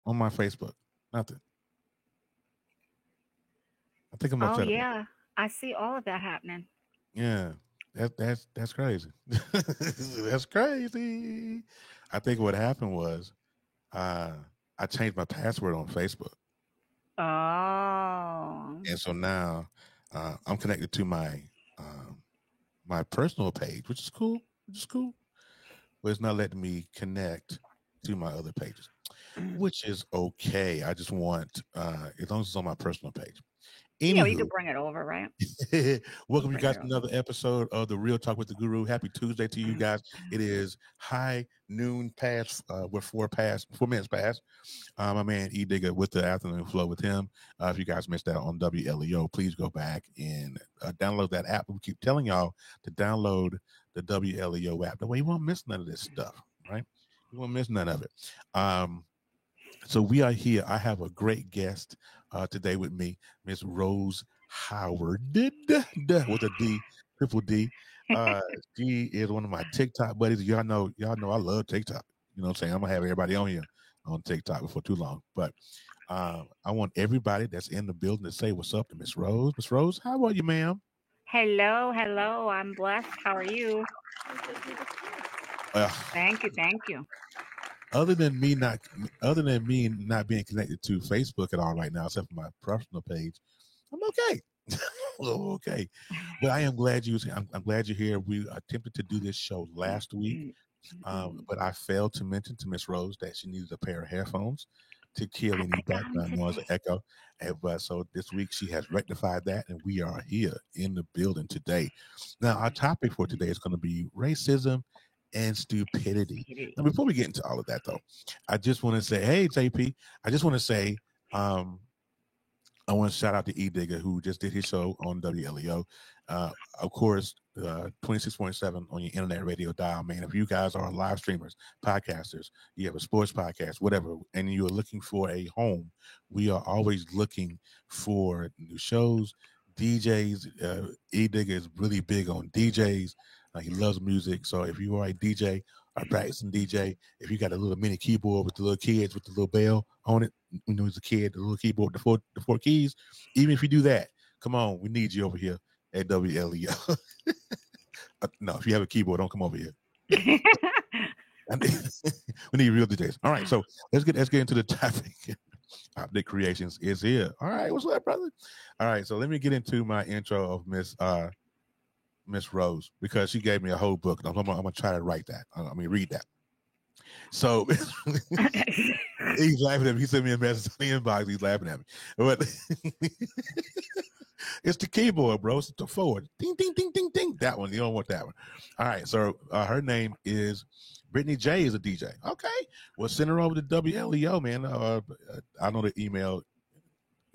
on my Facebook. Nothing. I think I'm Oh upset about yeah, I see all of that happening. it. Yeah, that's crazy. That's crazy. I think what happened was uh, I changed my password on Facebook, Oh. and so now I'm connected to um, my personal page, which is cool. Which is cool, but it's not letting me connect to my other pages, which is okay. I just want as long as it's on my personal page. Yeah, well, you could Anywho, bring it over, right? You welcome you bring guys it to over. another episode of the Real Talk with the Guru. Happy Tuesday to you guys. It is high noon past, we're 4 minutes past. My man E Digger with the afternoon flow with him. If you guys missed that on WLEO, please go back and download that app. We keep telling y'all to download the WLEO app. That way you won't miss none of this stuff, right? You won't miss none of it. So we are here. I have a great guest today with me, Miss Rose Howard with a D, triple D. Uh, she is one of my TikTok buddies. Y'all know I love TikTok. You know what I'm saying? I'm gonna have everybody on here on TikTok before too long. But I want everybody that's in the building to say what's up to Miss Rose. Miss Rose, how are you, ma'am? Hello, hello. I'm blessed. How are you? Uh, Thank you, thank you. other than me not, other than me not being connected to Facebook at all right now, except for my personal page, I'm okay. Okay, but I am glad I'm glad you're here. We attempted to do this show last week, but I failed to mention to Miss Rose that she needed a pair of headphones to kill I any forgot him background noise or today. echo. But so this week she has rectified that, and we are here in the building today. Now our topic for today is going to be racism and stupidity. Now, Stupidity. before we get into all of that, though, I just want to say, hey, JP, I just want to say. Um, I want to shout out to E Digger who just did his show on WLEO. Of course, 26.7 on your internet radio dial, man. If you guys are live streamers, podcasters, you have a sports podcast, whatever, and you are looking for a home, we are always looking for new shows, DJs. E Digger is really big on DJs. He loves music. So if you are a DJ, a practicing DJ, if you got a little mini keyboard with the little kids with the little bell on it, as a kid, the little keyboard, the four keys. Even if you do that, come on, we need you over here at WLEO. No, if you have a keyboard, don't come over here. We need real DJs. All right, so let's get into the topic. Optic Creations is here. All right, what's up, brother? All right, so let me get into my intro of Miss Rose because she gave me a whole book. I'm gonna try to write that. Read that. So he's laughing at me. He sent me a message on the inbox. He's laughing at me. But it's the keyboard, bro. It's the forward. Ding, ding, ding, ding, ding. That one. You don't want that one. All right. So her name is Brittany J is a DJ. Okay. Well, send her over to WLEO, man. I know the email.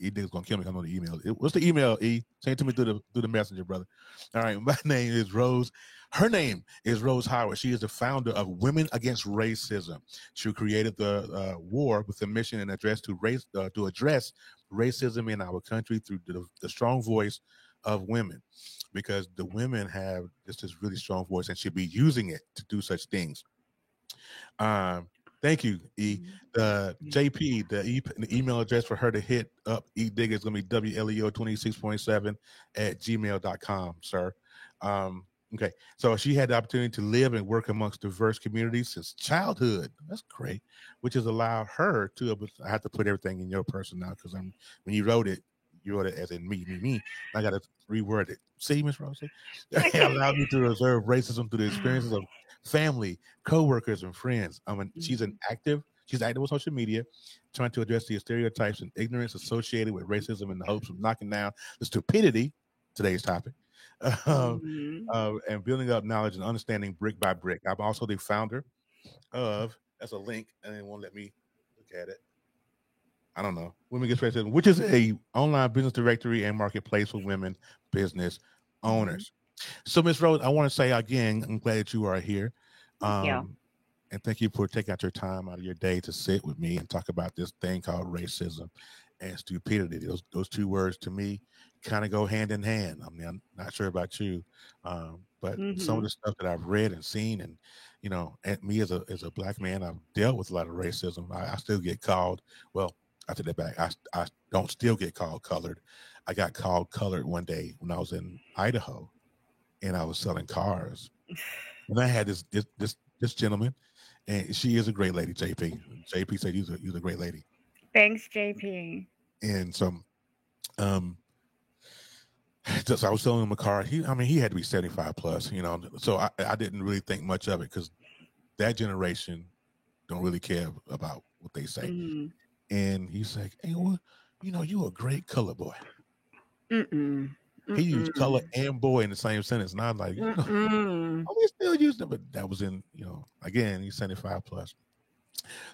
E niggas gonna kill me. I know the email. What's the email? E, send it to me through the messenger, brother. All right. My name is Rose. Her name is Rose Howard. She is the founder of Women Against Racism. She created the war with a mission and address to address racism in our country through the strong voice of women, because the women have just this really strong voice and should be using it to do such things. Um, Thank you, E. The JP, the email address for her to hit up E Digger is going to be WLEO26.7 at gmail.com, sir. Okay, so she had the opportunity to live and work amongst diverse communities since childhood. That's great, which has allowed her to. I have to put everything in your person now because when you wrote it as in me. I got to reword it. See, Miss Rose, it allowed me to observe racism through the experiences of family, co-workers, and friends. She's active on social media, trying to address the stereotypes and ignorance associated with racism in the hopes of knocking down the stupidity, today's topic, Mhm. and building up knowledge and understanding brick by brick. I'm also the founder of, that's a link, and it won't let me look at it. I don't know. Women Get Racism, which is a online business directory and marketplace for women business Mhm. owners. So, Miss Rose, I want to say again, I'm glad that you are here. Thank you. And thank you for taking out your time out of your day to sit with me and talk about this thing called racism and stupidity. Those two words to me kind of go hand in hand. I mean, I'm not sure about you, but some of Mm-hmm. the stuff that I've read and seen, and and me as a black man, I've dealt with a lot of racism. I still get called. Well, I take that back. I don't still get called colored. I got called colored one day when I was in Idaho, and I was selling cars, and I had this gentleman, and she is a great lady, JP. JP said you're a great lady, Thanks, JP. and so um just I was selling him a car. He had to be 75 plus, so I didn't really think much of it because that generation don't really care about what they say. Mm-hmm. And he's like, hey, well, you a great color boy. Mm-mm. He used color Mm-mm. and boy in the same sentence, and I'm like, Mm-mm. we still using it, but that was in, again, he's 75 plus.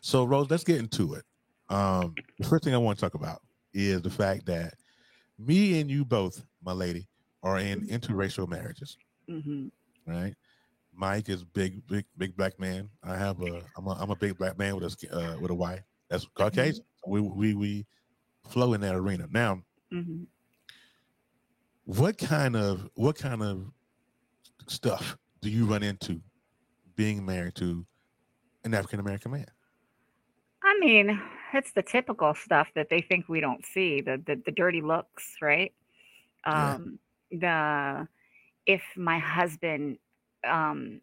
So Rose, let's get into it. The first thing I want to talk about is the fact that me and you both, my lady, are in interracial marriages. Mm-hmm. Right? Mike is big black man. I'm a big black man with a wife that's Caucasian. We flow in that arena. Now, Mm-hmm. what kind of stuff do you run into being married to an African American man? I mean, it's the typical stuff that they think we don't see, the dirty looks, right? Yeah. Um, the if my husband um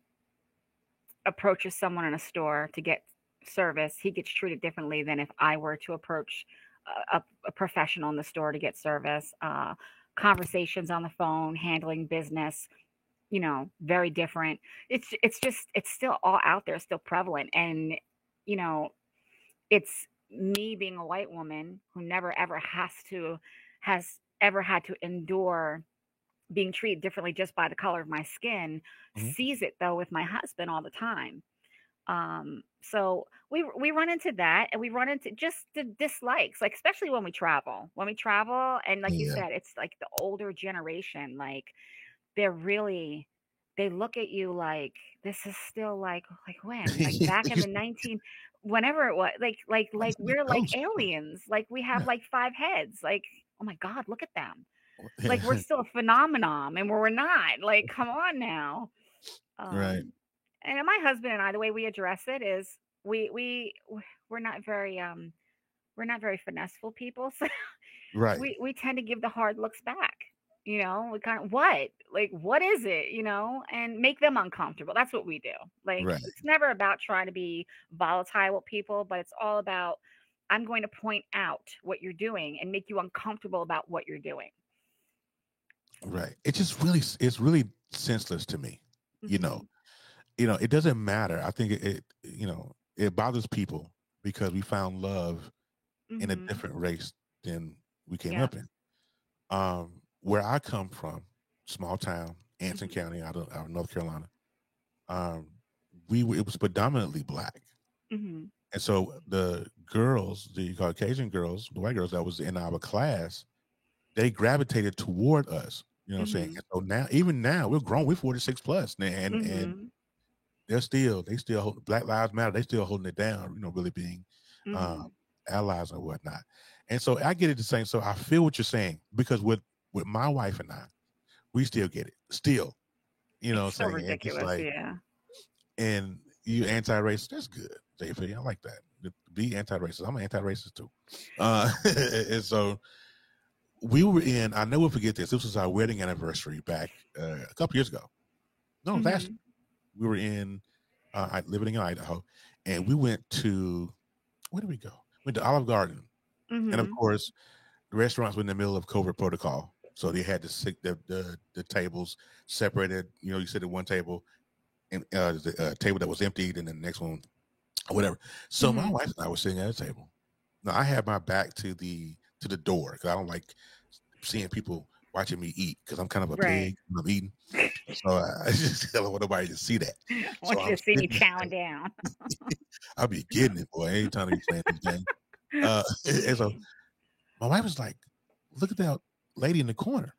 approaches someone in a store to get service, he gets treated differently than if I were to approach a professional in the store to get service. Conversations on the phone, handling business, very different. It's still all out there, still prevalent, and you know, it's me being a white woman who never ever has ever had to endure being treated differently just by the color of my skin, Mhm. sees it though with my husband all the time. So we run into that, and we run into just the dislikes, like especially when we travel. When we travel, and like you Yeah. said, it's like the older generation, like they're really they look at you like this is still like when? Like back in the 19 whenever it was Why is like he a we're like ghost? aliens. Like we have Yeah. like five heads. Like, oh my God, look at them. Like we're still a phenomenon and we're not. Like, come on now. Right. Um, and my husband and I, the way we address it is we we we're not very we're not very finesseful people. So Right. we tend to give the hard looks back. We kind of what? Like what is it, and make them uncomfortable. That's what we do. Like Right. it's never about trying to be volatile with people, but it's all about I'm going to point out what you're doing and make you uncomfortable about what you're doing. Right. It's really senseless to me. You know, Mhm. it doesn't matter. I think it bothers people because we found love in a Mhm. different race than we came Yes. up in. Where I come from, small town, Anson Mhm. County, out of North Carolina, um, it was predominantly black, Mhm. and so the girls, the Caucasian girls, the white girls that was in our class, they gravitated toward us. You know what I'm saying? Mhm. And so now, even now, we're grown. We're 46 plus, and Mhm. they still Black Lives Matter. They still holding it down. Really being uh, Mhm. allies or whatnot. And so I get it the same. So I feel what you're saying because with my wife and I, we still get it. Still, It's what so I'm saying? And just ridiculous, like, yeah. and you anti-racist, that's good, JP. I like that. Be anti-racist. I'm anti-racist too. And so we were in. I never forget this. This was our wedding anniversary back a couple years ago. No, last year. Mhm. We were in living in Idaho, and we went to where did we go? Went to Olive Garden, and of Mhm. course, the restaurants were in the middle of COVID protocol, so they had to sit the tables separated. You sit at one table and the table that was emptied, and then the next one, or whatever. So my Mhm. wife and I were sitting at a table. Now I had my back to the door because I don't like seeing people watching me eat because I'm kind of a Right. pig when I'm eating. So I just don't want nobody to see that. I So want you I'm to see me sitting chowing down. I'll be getting it, boy. Anytime I be playing this game. And so my wife was like, "Look at that lady in the corner,"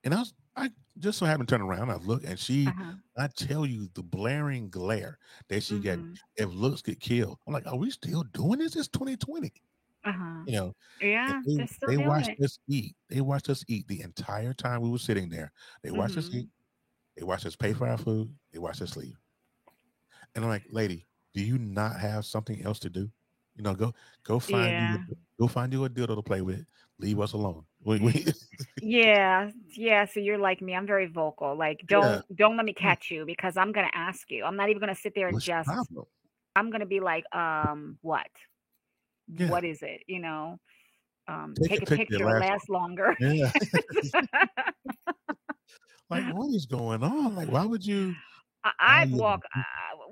and I just so happened to turn around. I look, and Uh-huh. I tell you, the blaring glare that she got. Mhm. If looks get killed, I'm like, "Are we still doing this? It's 2020." Uh-huh. You know, and Yeah, they're still they doing watched it. us eat. They watched us eat the entire time we were sitting there. They watched us eat. Mhm. They watched us pay for our food. They watched us leave. And I'm like, lady, do you not have something else to do? You know, go find you Yeah. go find you a dildo to play with. Leave us alone. We Yeah. Yeah, so you're like me. I'm very vocal. Like, yeah. don't let me catch you because I'm gonna ask you. I'm not even gonna sit there and What's your just problem? I'm gonna be like, what? Yeah. What is it? Take a Take a picture that picture, it lasts lasts longer. long. Yeah. Like, what is going on? Like, why would you why I'd you walk.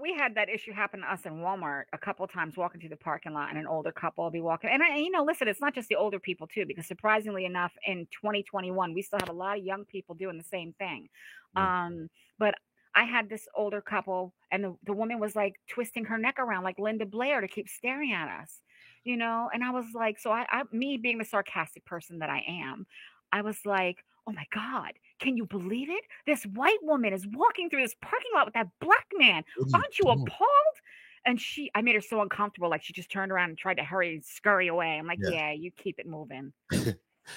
We had that issue happen to us in Walmart a couple times, walking through the parking lot, and an older couple will be walking. And listen, it's not just the older people too, because surprisingly enough, in 2021, we still have a lot of young people doing the same thing. yeah. But I had this older couple, and the woman was like twisting her neck around like Linda Blair to keep staring at us, And I was like, so me being the sarcastic person that I am, I was like, oh my God, can you believe it? This white woman is walking through this parking lot with that black man. What are you Aren't you doing? appalled? And I made her so uncomfortable. Like she just turned around and tried to hurry and scurry away. I'm like, Yeah. yeah, you keep it moving.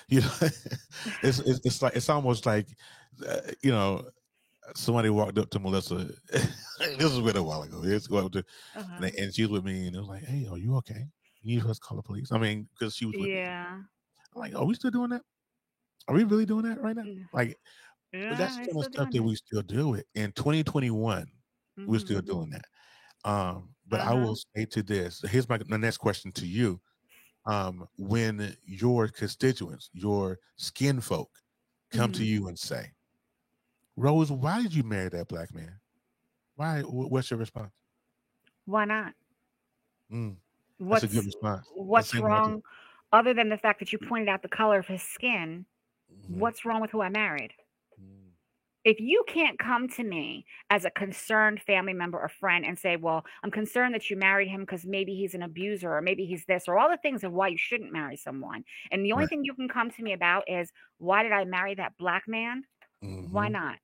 You know, it's like it's almost like you know, somebody walked up to Melissa. This was been a while ago. It's go up to, Uh-huh. and she was with me, and it was like, "Hey, are you okay? You need us to call the police?" I mean, because she was with me. Yeah. I'm like, "Are we still doing that? Are we really doing that right now?" Mm. Like, but that's Yeah, the they're kind of still stuff doing that it. we still deal with in 2021. We're still Mm-hmm. doing that. But I Uh-huh. will say to this. Here's my next question to you. When your constituents, your skin folk, come to Mm-hmm. you and say, "Rose, why did you marry that black man? Why? What's your response?" Why not? Mm, that's a good What's response. That's the what's same one I do. wrong other than the fact that you pointed out the color of his skin? Mhm. What's wrong with who I married? Mm, If you can't come to me as a concerned family member or friend and say, well, I'm concerned that you married him because maybe he's an abuser or maybe he's this or all the things of why you shouldn't marry someone. And the only right. thing you can come to me about is, why did I marry that black man? Why Hmm. not?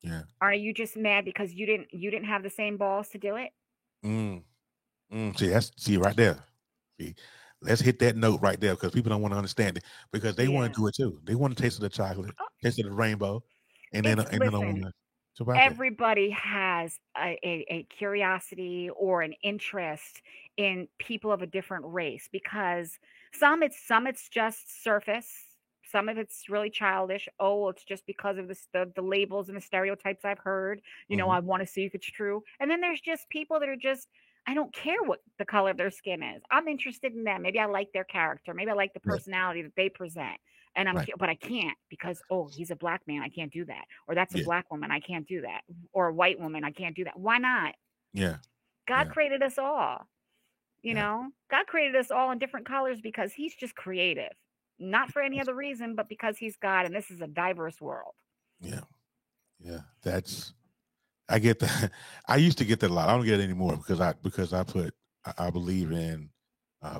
Yeah. Are you just mad because you didn't have the same balls to do it? Mm, see right there. See, let's hit that note right there because people don't want to understand it because they want Yeah. to do it too. They want to taste of the chocolate, Oh, taste of the rainbow, it's and then don't want listen, to. So about that. everybody has a curiosity or an interest in people of a different race, because some it's just surface, some of it's really childish. Oh, it's just because of the labels and the stereotypes I've heard. Hmm. I want to see if it's true. And then there's just people that are just, I don't care what the color of their skin is. I'm interested in them. Maybe I like their character. Maybe I like the Yeah. personality that they present. And Right. but I can't because, oh, he's a black man. I can't do that. Or that's a Yeah. black woman. I can't do that. Or a white woman. I can't do that. Why not? Yeah. God Yeah. created us all. Yeah. God created us all in different colors because he's just creative. Not for any other reason, but because he's God and this is a diverse world. Yeah. Yeah. That's I get that. I used to get that a lot. I don't get it anymore because I believe in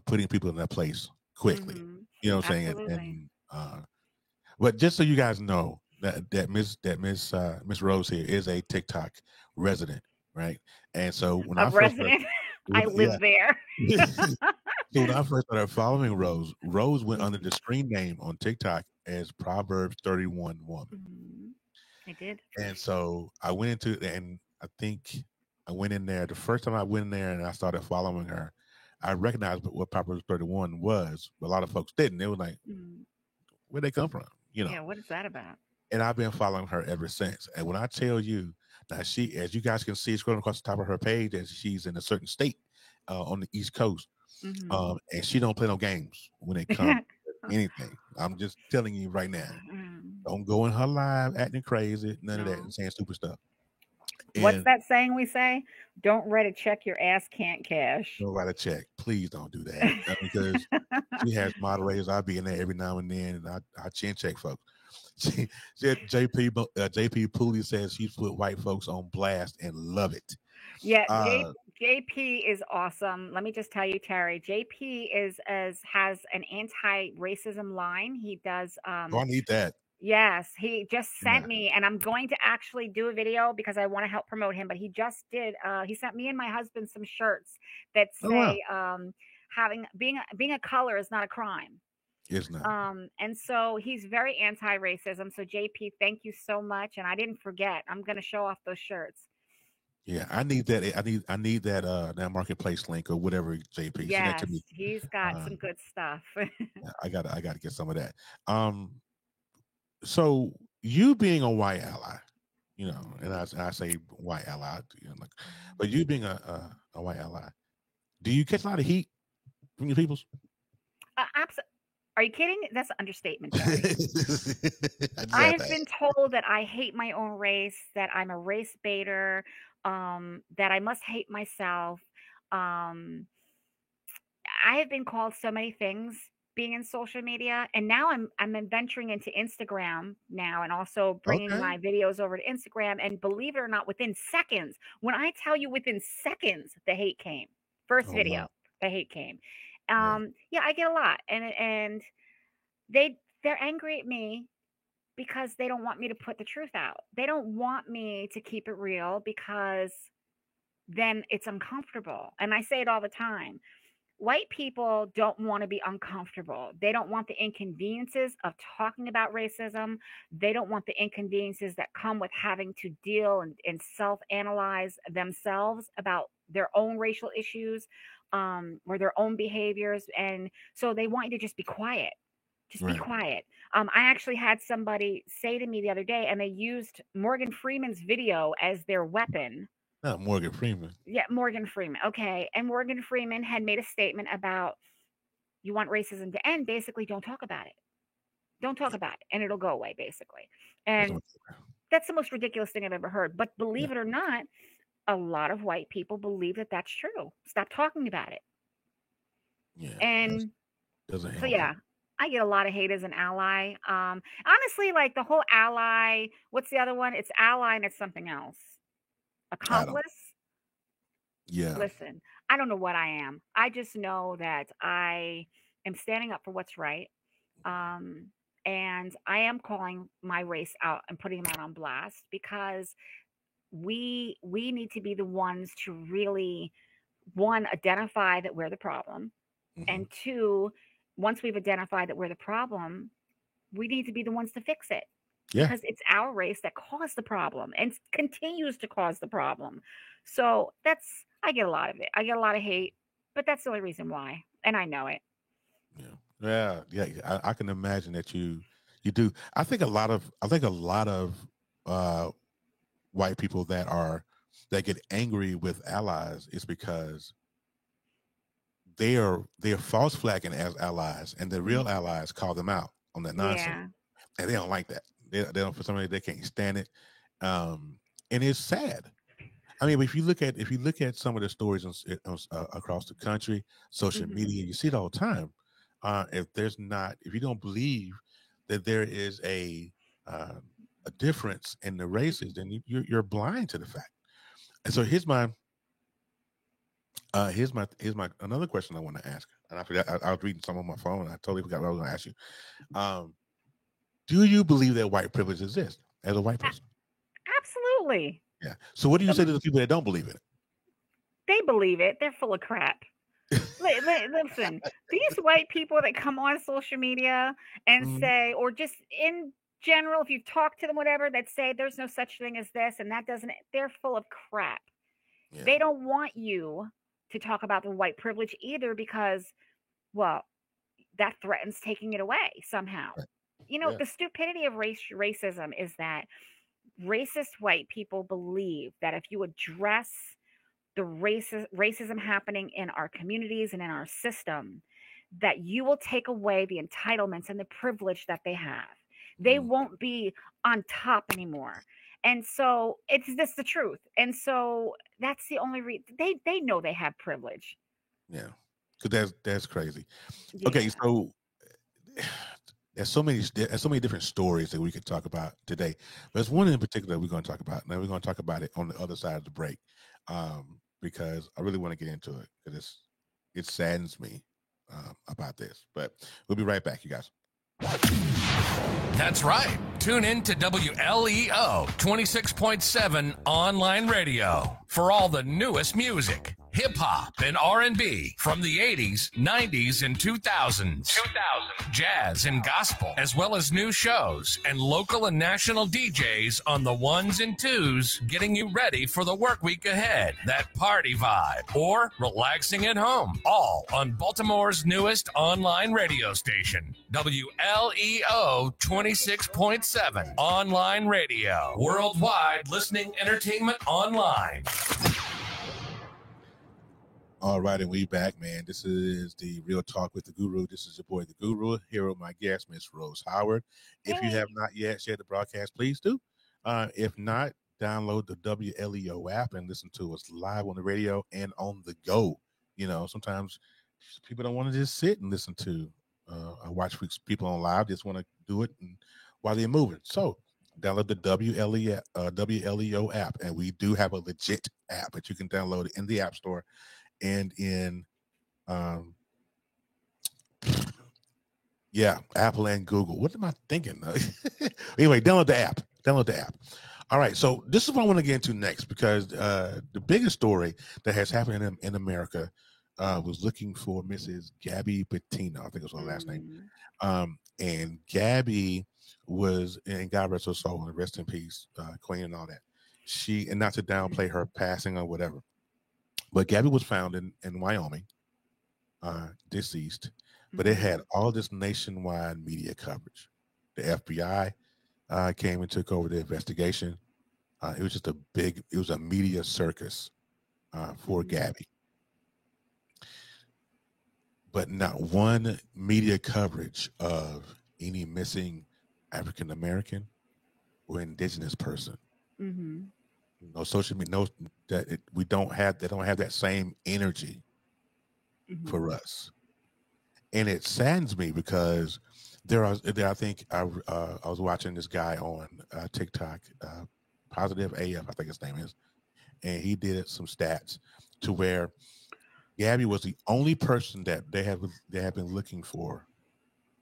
putting people in their place quickly. Hmm. You know what I'm saying? Absolutely. But just so you guys know that Miss Rose here is a TikTok resident, right? And so A resident. I yeah. live there. So when I first started following Rose, Rose went under the screen name on TikTok as Proverbs 31 Woman. Mhm. I did. And so I went into and I think I went in there the first time I went in there and I started following her. I recognized what Proverbs 31 was, but a lot of folks didn't. They were like, Mm. where'd they come from? You know. Yeah, what is that about? And I've been following her ever since. And when I tell you now, as you guys can see, scrolling across the top of her page, that she's in a certain state on the East Coast, Hmm. and she don't play no games when it comes to anything. I'm just telling you right now, don't go in her live acting crazy, none of that, and No. saying stupid stuff. What's And that saying we say? Don't write a check your ass can't cash. go write a check. Please don't do that because she has moderators. I'll be in there every now and then, and I chin check folks. She said JP Pooley says she's put white folks on blast and love it. Yeah, Uh, JP is awesome. Let me just tell you, Terry. JP has an anti-racism line. He does oh, I need that. yes, he just sent Yeah. me, and I'm going to actually do a video because I want to help promote him. But he just did. He sent me and my husband some shirts that Oh wow. say, being a color is not a crime. It's not. And so he's very anti-racism. So JP, thank you so much. And I didn't forget. I'm going to show off those shirts. Yeah, I need that. I need that marketplace link or whatever. JP, yes, send that to me. He's got some good stuff. I gotta get some of that. So you being a white ally, you know, and I say white ally, you know, like, but you being a white ally, do you catch a lot of heat from your peoples? Absolutely. Are you kidding? That's an understatement. I have been told that I hate my own race, that I'm a race baiter, that I must hate myself. I have been called so many things being in social media, and now I'm venturing into Instagram now, and also bringing my videos over to Instagram. And believe it or not, within seconds, when I tell you within seconds, the hate came. First video, wow. The hate came. Yeah, I get a lot, and they're angry at me because they don't want me to put the truth out. They don't want me to keep it real because then it's uncomfortable. And I say it all the time. White people don't want to be uncomfortable. They don't want the inconveniences of talking about racism. They don't want the inconveniences that come with having to deal and self-analyze themselves about their own racial issues, or their own behaviors. And so they want you to just be quiet. Just be quiet. I actually had somebody say to me the other day, and they used Morgan Freeman's video as their weapon. Not Morgan Freeman. Yeah, Morgan Freeman. Okay. And Morgan Freeman had made a statement about, you want racism to end, basically don't talk about it. Don't talk about it, and it'll go away, basically. And that's the most ridiculous thing I've ever heard. But believe it or not, a lot of white people believe that that's true. Stop talking about it. Yeah. And doesn't help. So yeah, I get a lot of hate as an ally. Honestly, like the whole ally, what's the other one? It's ally and it's something else. Accomplice? Yeah. Listen, I don't know what I am. I just know that I am standing up for what's right. And I am calling my race out and putting them out on blast, because we need to be the ones to really, one, identify that we're the problem. And two, once we've identified that we're the problem, we need to be the ones to fix it. Because it's our race that caused the problem and continues to cause the problem. So I get a lot of it. I get a lot of hate, but that's the only reason why. And I know it. Yeah. I can imagine that you do. I think a lot of white people that get angry with allies is because they are false flagging as allies, and the real allies call them out on that nonsense, and they don't like that. They don't, for some reason they can't stand it, and it's sad. I mean, if you look at some of the stories across the country, social media, you see it all the time. If you don't believe that there is a difference in the races, then you're blind to the fact. And so here's my another question I want to ask. And I forgot, I was reading some on my phone, and I totally forgot what I was going to ask you. Do you believe that white privilege exists as a white person? Absolutely. Yeah. So what do you say to the people that don't believe it? They believe it. They're full of crap. Listen, these white people that come on social media and say, or just in general, if you talk to them, whatever, that say there's no such thing as this and that doesn't, they're full of crap. Yeah. They don't want you to talk about the white privilege either, because, well, that threatens taking it away somehow. Right. You know, the stupidity of racism is that racist white people believe that if you address the racism happening in our communities and in our system, that you will take away the entitlements and the privilege that they have. They won't be on top anymore. And so it's just the truth. And so that's the only reason they know they have privilege. Yeah. Because that's crazy. Yeah. Okay, so there's so many different stories that we could talk about today. There's one in particular we're going to talk about. Now we're going to talk about it on the other side of the break, because I really want to get into it, because it saddens me about this. But we'll be right back, you guys. That's right. Tune in to WLEO 26.7 online radio for all the newest music, hip hop and R&B from the 80s, 90s, and 2000s. Jazz and gospel, as well as new shows and local and national DJs on the ones and twos, getting you ready for the work week ahead. That party vibe or relaxing at home, all on Baltimore's newest online radio station, WLEO 26.7 online radio, worldwide listening entertainment online. All right, and we back, man. This is the Real Talk with the Guru. This is your boy, the Guru, here with my guest, Miss Rose Howard. If you have not yet shared the broadcast, please do. If not, download the WLEO app and listen to us live on the radio and on the go. You know, sometimes people don't want to just sit and listen to watch people on live. Just want to do it while they're moving. So download the WLEO app, and we do have a legit app that you can download in the App Store and in Apple and Google. What am I thinking? Anyway, download the app. All right, so this is what I want to get into next, because the biggest story that has happened in America was looking for Mrs. Gabby Petito. I think it was her last name. And Gabby was, and God rest her soul, and rest in peace, Queen and all that. She, and not to downplay her passing or whatever, but Gabby was found in Wyoming, deceased, but it had all this nationwide media coverage. The FBI came and took over the investigation. It was just it was a media circus for Gabby. But not one media coverage of any missing African American or indigenous person. Mm-hmm. No social media, they don't have that same energy for us. And it saddens me because I think I was watching this guy on TikTok, Positive AF, I think his name is, and he did some stats to where Gabby was the only person that they have been looking for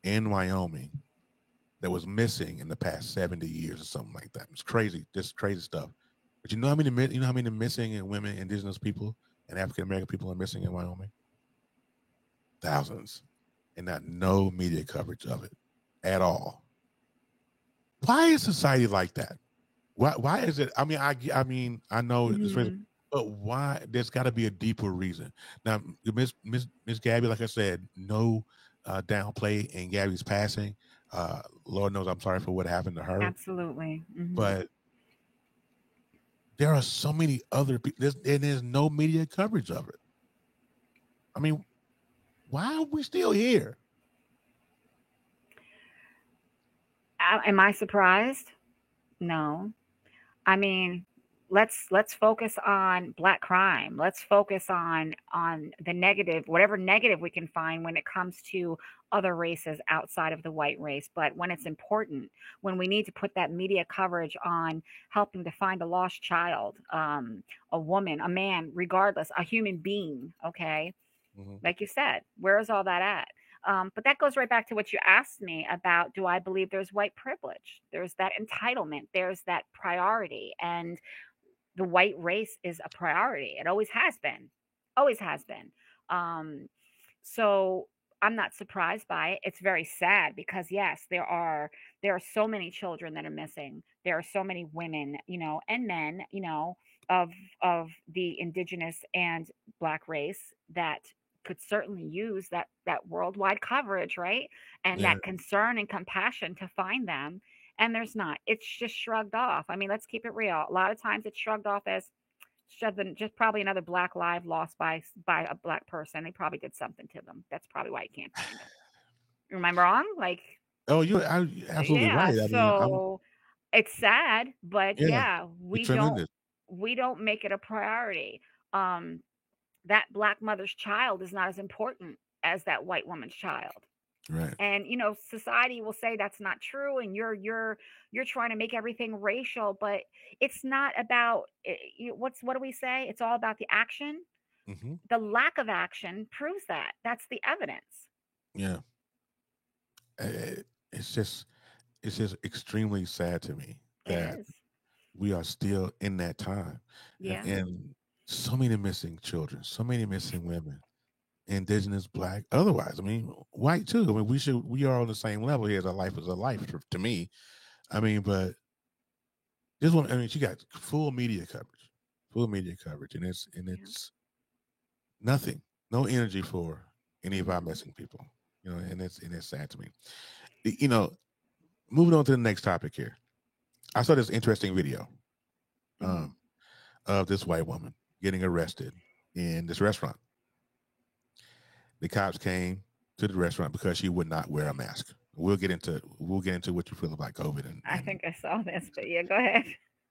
in Wyoming that was missing in the past 70 years or something like that. It's crazy, just crazy stuff. But you know how many missing and women, indigenous people, and African American people are missing in Wyoming? Thousands, and not no media coverage of it at all. Why is society like that? Why is it? I mean, I know it's really, but why? There's got to be a deeper reason. Now, Miss Gabby, like I said, no downplay in Gabby's passing. Lord knows I'm sorry for what happened to her. Absolutely. But there are so many other people, and there's no media coverage of it. I mean, why are we still here? Am I surprised? No. I mean, let's focus on Black crime. Let's focus on the negative, whatever negative we can find when it comes to other races outside of the white race. But when it's important, when we need to put that media coverage on helping to find a lost child, a woman, a man, regardless, a human being, okay? Like you said, where is all that at? But that goes right back to what you asked me about, do I believe there's white privilege? There's that entitlement. There's that priority. And the white race is a priority. It always has been. Always has been. So I'm not surprised by it. It's very sad because, yes, there are so many children that are missing. There are so many women, and men, of the indigenous and Black race that could certainly use that worldwide coverage, right? And that concern and compassion to find them. And there's not. It's just shrugged off. I mean, let's keep it real. A lot of times it's shrugged off as just probably another Black life lost by a Black person. They probably did something to them. That's probably why you can't find them. Am I wrong? Like, oh, you're absolutely right. So it's sad, but we don't make it a priority. That Black mother's child is not as important as that white woman's child. Right. And society will say that's not true, and you're trying to make everything racial, but it's not about what do we say? It's all about the action. The lack of action proves that. That's the evidence. Yeah. It's just extremely sad to me that we are still in that time. Yeah. And so many missing children, so many missing women, indigenous, black, otherwise. I mean, white too. I mean, we are on the same level here. A life is a life to me. I mean, but this one, I mean, she got full media coverage, and it's nothing, no energy for any of our missing people, and it's sad to me. You know, moving on to the next topic here. I saw this interesting video of this white woman getting arrested in this restaurant. The cops came to the restaurant because she would not wear a mask. We'll get into what you feel about COVID. And I think I saw this, but yeah, go ahead.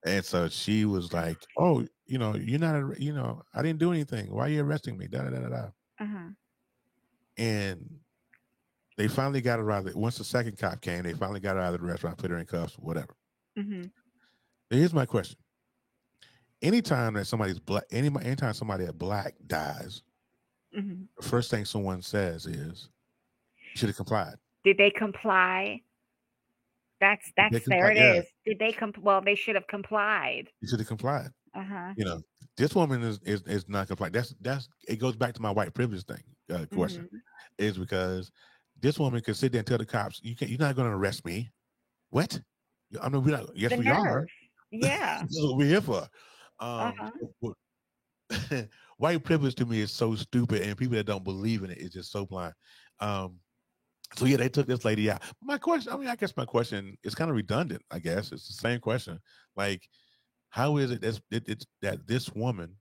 And so she was like, "Oh, you're not I didn't do anything. Why are you arresting me?" Da da da da. And they finally got her out of once the second cop came, they finally got her out of the restaurant, put her in cuffs, whatever. Here's my question. Anytime that somebody's black, anytime somebody at black dies, the first thing someone says is, "You should have complied." Did they comply? That's there it is. Did they well, they should have complied. You should have complied. This woman is not complying. That's it goes back to my white privilege thing question. Is because this woman could sit there and tell the cops, you're not going to arrest me. What? I mean, yes, we are. Yeah. That's what we're here for. White privilege to me is so stupid, and people that don't believe in it is just so blind. So yeah, they took this lady out. My question, I guess my question is kind of redundant. I guess it's the same question. Like, how is it that this woman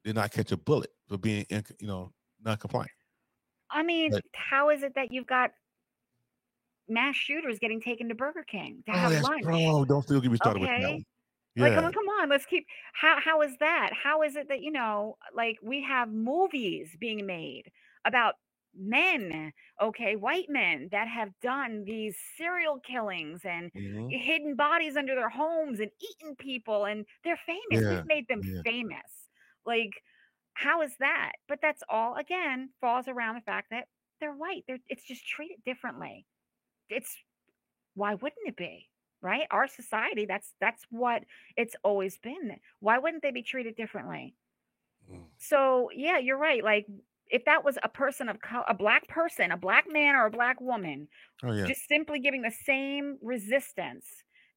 did not catch a bullet for being, not compliant? I mean, how is it that you've got mass shooters getting taken to Burger King to have lunch? Oh, don't still get me started with that one. Yeah. Like, come on, let's keep. How is that? How is it that like we have movies being made about men, white men that have done these serial killings and hidden bodies under their homes and eaten people, and they're famous. We've made them famous. Like, how is that? But that's all, again, falls around the fact that they're white. It's just treated differently. Why wouldn't it be? Right? Our society, that's what it's always been. Why wouldn't they be treated differently? So yeah, you're right. Like, if that was a person of color, a black person, a black man or a black woman, just simply giving the same resistance,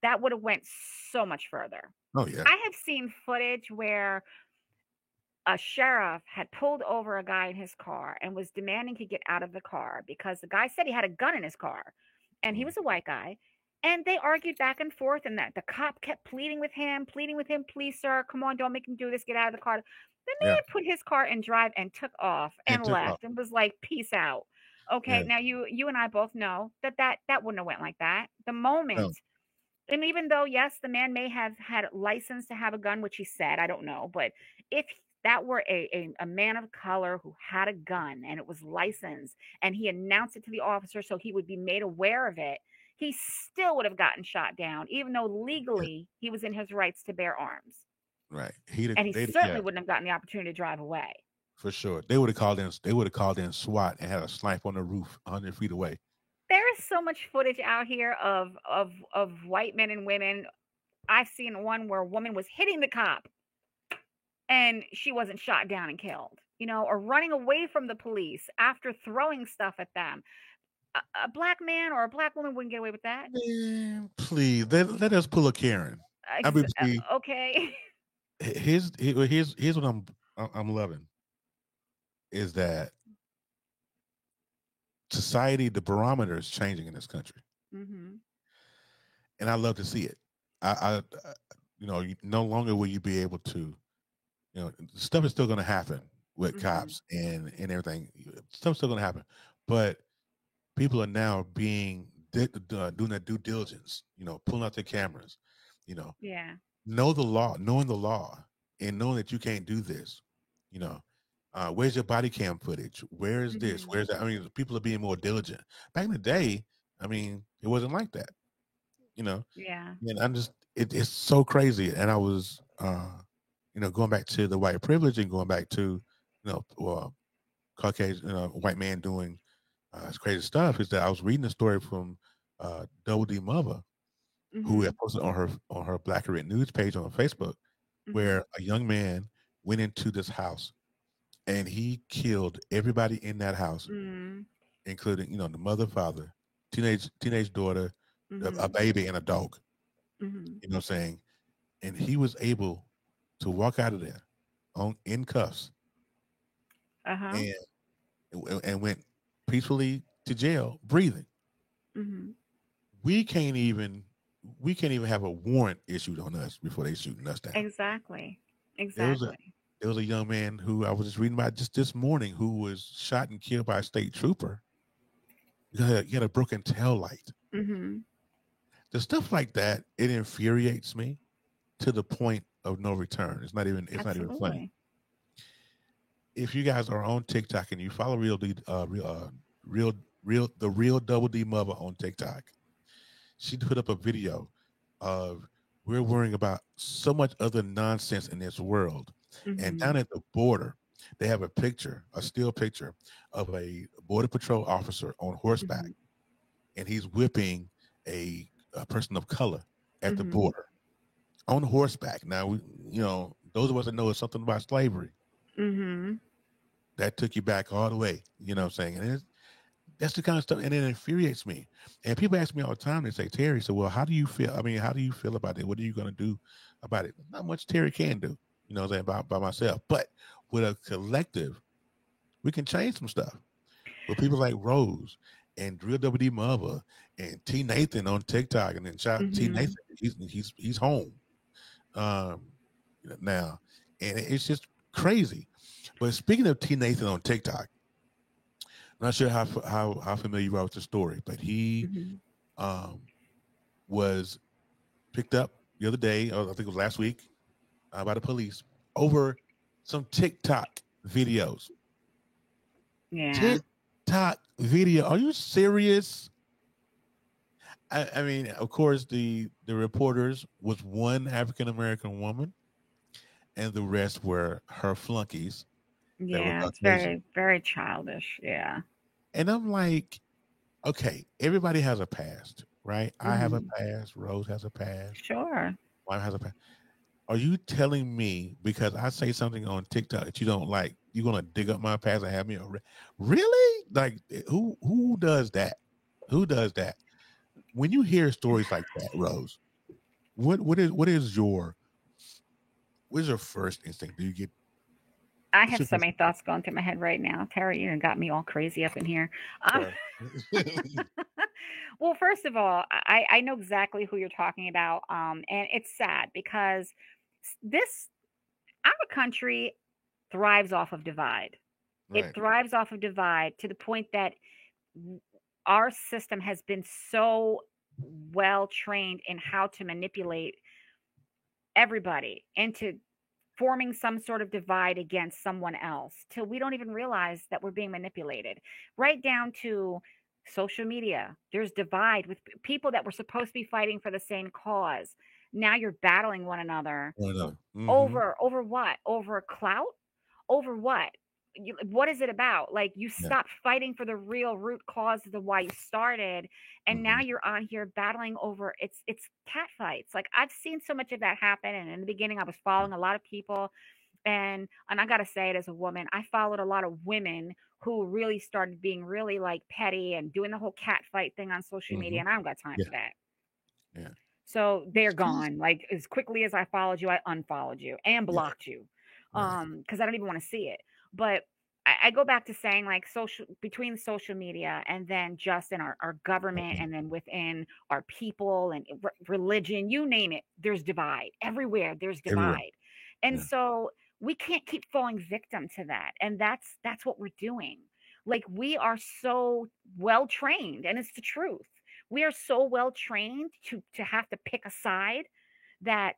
that would have went so much further. Oh yeah. I have seen footage where a sheriff had pulled over a guy in his car and was demanding he get out of the car because the guy said he had a gun in his car, and he was a white guy. And they argued back and forth, and that the cop kept pleading with him, "Please, sir, come on, don't make him do this. Get out of the car." The man put his car in drive and took off and left and was like, "Peace out." Okay, now you and I both know that wouldn't have went like that. The moment, and even though, yes, the man may have had a license to have a gun, which he said, I don't know, but if that were a man of color who had a gun and it was licensed and he announced it to the officer so he would be made aware of it, he still would have gotten shot down, even though legally he was in his rights to bear arms. Right. And he certainly wouldn't have gotten the opportunity to drive away. For sure. They would have called in SWAT and had a sniper on the roof 100 feet away. There is so much footage out here of white men and women. I've seen one where a woman was hitting the cop and she wasn't shot down and killed, or running away from the police after throwing stuff at them. A black man or a black woman wouldn't get away with that. Man, please, let us pull a Karen. Okay. Here's what I'm loving is that society, the barometer is changing in this country, and I love to see it. I no longer will you be able to, stuff is still going to happen with cops and everything. Stuff's still going to happen, but people are now doing their due diligence, pulling out their cameras, knowing the law and knowing that you can't do this, where's your body cam footage? Where's this? Where's that? I mean, people are being more diligent. Back in the day, I mean, it wasn't like that, Yeah. And I'm just, it's so crazy. And I was, going back to the white privilege and going back to, Caucasian, white man doing it's crazy stuff, is that I was reading a story from Double D Mother, who had posted on her Black Red News page on Facebook, where a young man went into this house and he killed everybody in that house, including, you know, the mother, father, teenage daughter, a baby, and a dog. You know what I'm saying? And he was able to walk out of there in cuffs and went peacefully to jail, breathing. We can't even have a warrant issued on us before they shooting us down. Exactly. There was a young man who I was just reading about just this morning who was shot and killed by a state trooper. He had a broken tail light. The stuff like that, it infuriates me to the point of no return. It's not even funny. If you guys are on TikTok and you follow the real Double D Mother on TikTok, she put up a video of we're worrying about so much other nonsense in this world. And down at the border, they have a still picture of a Border Patrol officer on horseback, and he's whipping a person of color at the border on horseback. Now, those of us that know something about slavery, that took you back all the way, you know what I'm saying? And that's the kind of stuff, and it infuriates me. And people ask me all the time, they say, Terry, so, well, how do you feel? I mean, how do you feel about it? What are you going to do about it? Not much Terry can do, you know what I'm saying, by myself. But with a collective, we can change some stuff. With people like Rose and Real WD Mother and T Nathan on TikTok, and then shout T Nathan, he's home now, and it's just crazy. But speaking of T Nathan on TikTok, I'm not sure how familiar you are with the story, but he was picked up the other day, or I think it was last week, by the police over some TikTok videos. Yeah. TikTok video. Are you serious? I mean, of course, the reporters was one African American woman, and the rest were her flunkies. Yeah, it's very, very childish. Yeah. And I'm like, okay, everybody has a past, right? I have a past. Rose has a past. Sure. Wife has a past. Are you telling me because I say something on TikTok that you don't like, you're gonna dig up my past and have me really? Like, who does that? Who does that? When you hear stories like that, Rose, what is your first instinct? Do you get? I have so many thoughts going through my head right now. Terry, you got me all crazy up in here. Well, first of all, I know exactly who you're talking about. And it's sad because our country thrives off of divide. Right. It thrives off of divide to the point that our system has been so well trained in how to manipulate everybody into forming some sort of divide against someone else till we don't even realize that we're being manipulated. Right down to social media. There's divide with people that were supposed to be fighting for the same cause. Now you're battling one another over what? Over clout? Over what? What is it about? Like, you stopped fighting for the real root cause of why you started, and now you're on here battling over it's cat fights. Like, I've seen so much of that happen, and in the beginning I was following a lot of people, and I gotta say it, as a woman, I followed a lot of women who really started being really like petty and doing the whole cat fight thing on social media, and I don't got time for that. Yeah. So they're gone. Like, as quickly as I followed you, I unfollowed you and blocked you, because I don't even want to see it. But I go back to saying, like, between social media and then just in our government and then within our people and religion, you name it, there's divide. Everywhere there's divide. And so we can't keep falling victim to that. And that's what we're doing. Like, we are so well trained, and it's the truth. We are so well trained to have to pick a side that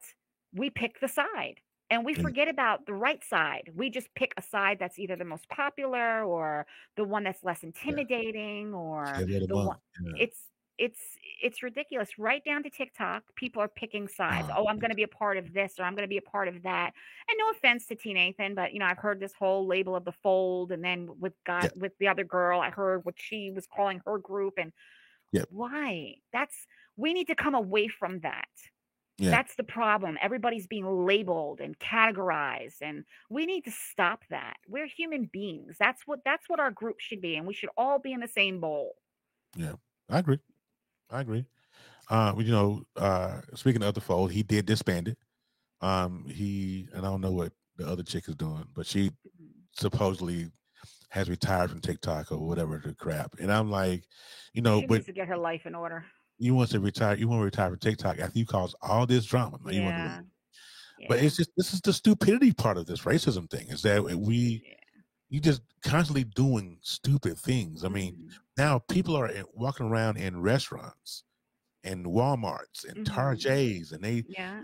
we pick the side. And we forget about the right side. We just pick a side that's either the most popular or the one that's less intimidating or the one. It's ridiculous. Right down to TikTok, people are picking sides. Oh, I'm going to be a part of this, or I'm going to be a part of that. And no offense to T Nathan, but I've heard this whole label of the fold, and then with the other girl, I heard what she was calling her group, and why? We need to come away from that. Yeah, That's the problem. Everybody's being labeled and categorized, and we need to stop that. We're human beings. That's what our group should be, and we should all be in the same bowl. yeah. I agree. I agree. Speaking of the fold, he did disband it. And I don't know what the other chick is doing, but she supposedly has retired from TikTok or whatever the crap. And I'm like, She but needs to get her life in order. you want to retire from TikTok after you caused all this drama. Now you want to leave. But Yeah. it's just, this is the stupidity part of this racism thing, is that you just constantly doing stupid things. I mean, now people are walking around in restaurants and Walmarts and Targets, and they, Yeah.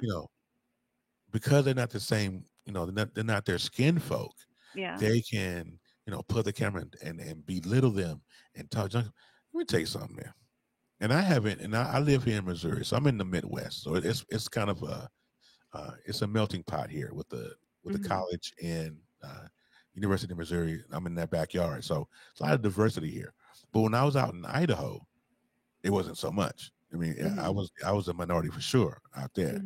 because they're not the same, they're not their skin folk. Yeah. They can, put the camera and belittle them and talk junk. Let me tell you something, man. And I live here in Missouri, so I'm in the Midwest. So it's kind of it's a melting pot here with the college and University of Missouri. I'm in that backyard, so it's a lot of diversity here. But when I was out in Idaho, it wasn't so much. I mean, I was a minority for sure out there,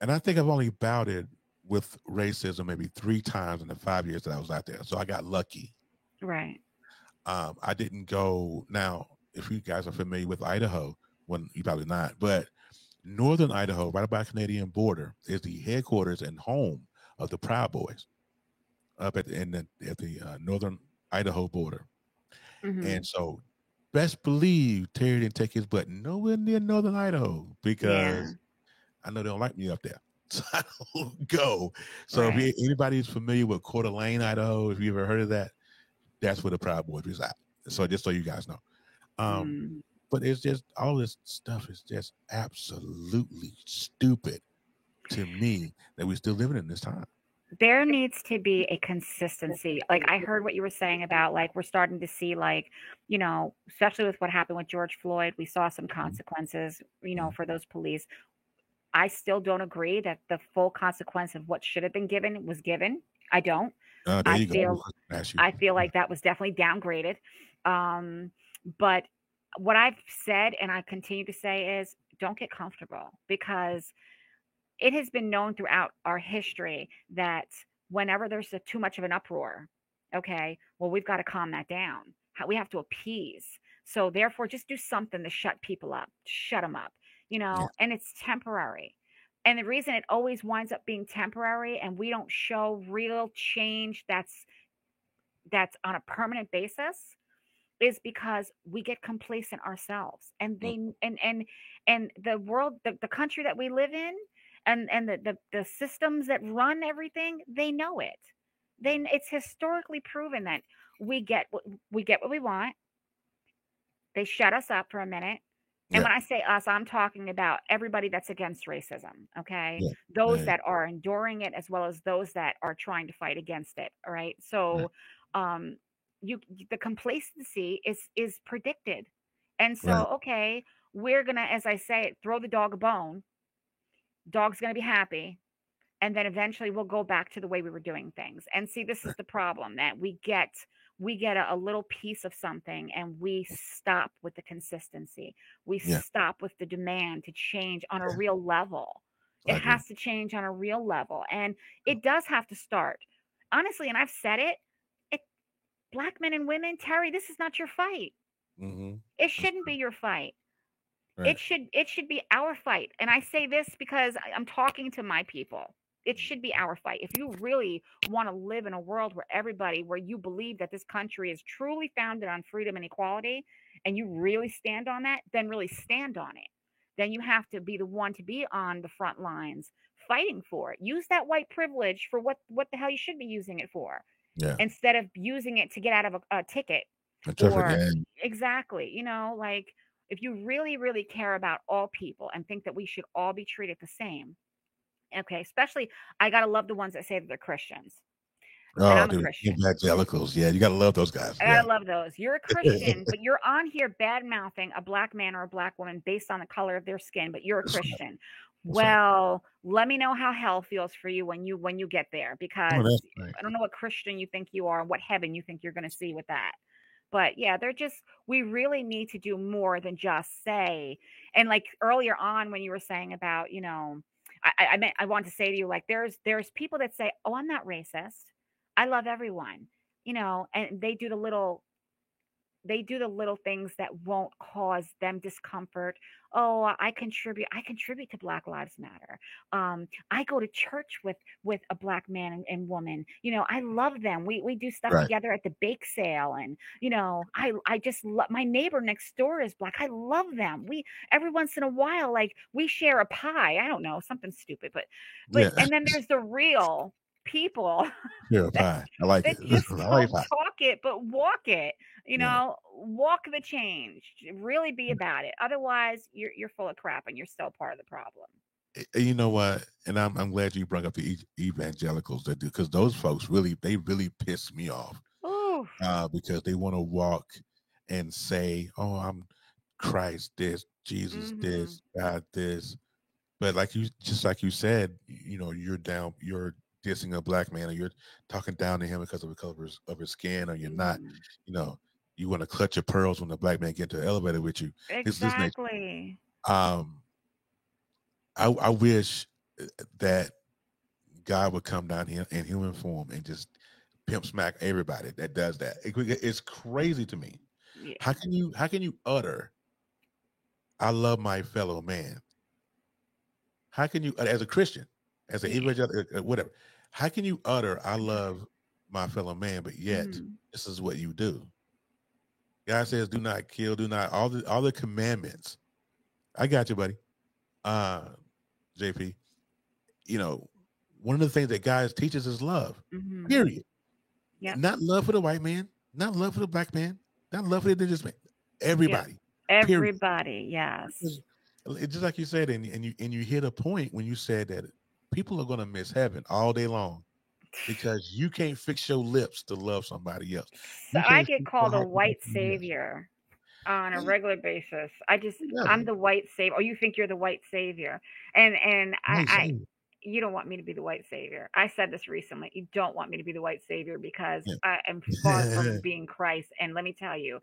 and I think I've only bouted with racism maybe 3 times in the 5 years that I was out there. So I got lucky. Right. I didn't go. Now, if you guys are familiar with Idaho, you probably not, but northern Idaho, right by the Canadian border, is the headquarters and home of the Proud Boys up at the northern Idaho border. And so best believe Terry didn't take his butt nowhere near northern Idaho, because I know they don't like me up there. So I don't go. So if anybody is familiar with Coeur d'Alene, Idaho, if you ever heard of that, that's where the Proud Boys reside. So just so you guys know. But it's just, all this stuff is just absolutely stupid to me that we're still living in this time. There needs to be a consistency. Like, I heard what you were saying about, like, we're starting to see, like, especially with what happened with George Floyd, we saw some consequences, for those police. I still don't agree that the full consequence of what should have been given was given. I don't. I feel like that was definitely downgraded. But what I've said, and I continue to say, is don't get comfortable, because it has been known throughout our history that whenever there's too much of an uproar, we've got to calm that down. We have to appease. So therefore, just do something to shut people up, shut them up, and it's temporary. And the reason it always winds up being temporary and we don't show real change that's on a permanent basis is because we get complacent ourselves. And and the world, the country that we live in, and the systems that run everything, they know it. It's historically proven that we get what we want. They shut us up for a minute. And when I say us, I'm talking about everybody that's against racism, okay? Those that are enduring it, as well as those that are trying to fight against it, all right? So the complacency is predicted. And so, we're going to, as I say, throw the dog a bone. Dog's going to be happy. And then eventually we'll go back to the way we were doing things. And see, this is the problem, that we get a little piece of something and we stop with the consistency. We stop with the demand to change on a real level. It has to change on a real level. And it does have to start. Honestly, and I've said it, Black men and women, Terry, this is not your fight. It shouldn't be your fight. Right. It should be our fight. And I say this because I'm talking to my people. It should be our fight. If you really want to live in a world where you believe that this country is truly founded on freedom and equality, and you really stand on that, then really stand on it. Then you have to be the one to be on the front lines fighting for it. Use that white privilege for what the hell you should be using it for. Instead of using it to get out of a ticket. Exactly. Like, if you really, really care about all people and think that we should all be treated the same. Okay, especially, I gotta love the ones that say that they're Christians. I'm a Christian. Evangelicals, you gotta love those guys. I gotta love those. You're a Christian, but you're on here bad mouthing a Black man or a Black woman based on the color of their skin, but you're a Christian. Well, let me know how hell feels for you when you get there, because I don't know what Christian you think you are, what heaven you think you're going to see with that. But yeah, they're just, we really need to do more than just say. And like earlier on when you were saying about, I want to say to you, like, there's people that say, "Oh, I'm not racist. I love everyone," and they do the little things that won't cause them discomfort. Oh, I contribute to Black Lives Matter. I go to church with a black man and woman. I love them. We do stuff Right. together at the bake sale, and I just love my neighbor next door is black. I love them. We every once in a while, like, we share a pie. I don't know, something stupid, but Yeah. and then there's the real people You're a that pie. I like that it. just I like don't pie. talk it but walk it. Yeah. Walk the change. Really be about it. Otherwise, you're full of crap and you're still part of the problem. You know what? And I'm glad you brought up the evangelicals that do, because those folks really piss me off, Ooh. because they want to walk and say, "Oh, I'm Christ this, Jesus Mm-hmm. this, God this," but like you said, you're dissing a black man, or you're talking down to him because of the color of his skin, or you're not, Mm-hmm. you know, you want to clutch your pearls when the black man get to the elevator with you. This nature. Exactly. Um, I wish that God would come down here in human form and just pimp smack everybody that does that. It's crazy to me. Yeah. How can you utter, "I love my fellow man"? How can you, as a Christian, as an Yeah. evangelical, whatever? How can you utter, "I love my fellow man," but yet Mm-hmm. this is what you do? God says, "Do not kill, do not," all the commandments. I got you, buddy. JP. One of the things that God teaches is love. Mm-hmm. Period. Yep. Not love for the white man, not love for the black man, not love for the indigenous man. Yep. Everybody. Period. Everybody. Yes. It's just like you said, and you hit a point when you said that people are going to miss heaven all day long because you can't fix your lips to love somebody else. So You I can't get fix your called a heart to love white somebody else. savior on a And regular basis. I'm whatever. the white savior. Oh, you think you're the white savior? And I ain't I saying you don't want me to be the white savior. I said this recently. You don't want me to be the white savior because it. I am far from being Christ. And let me tell you,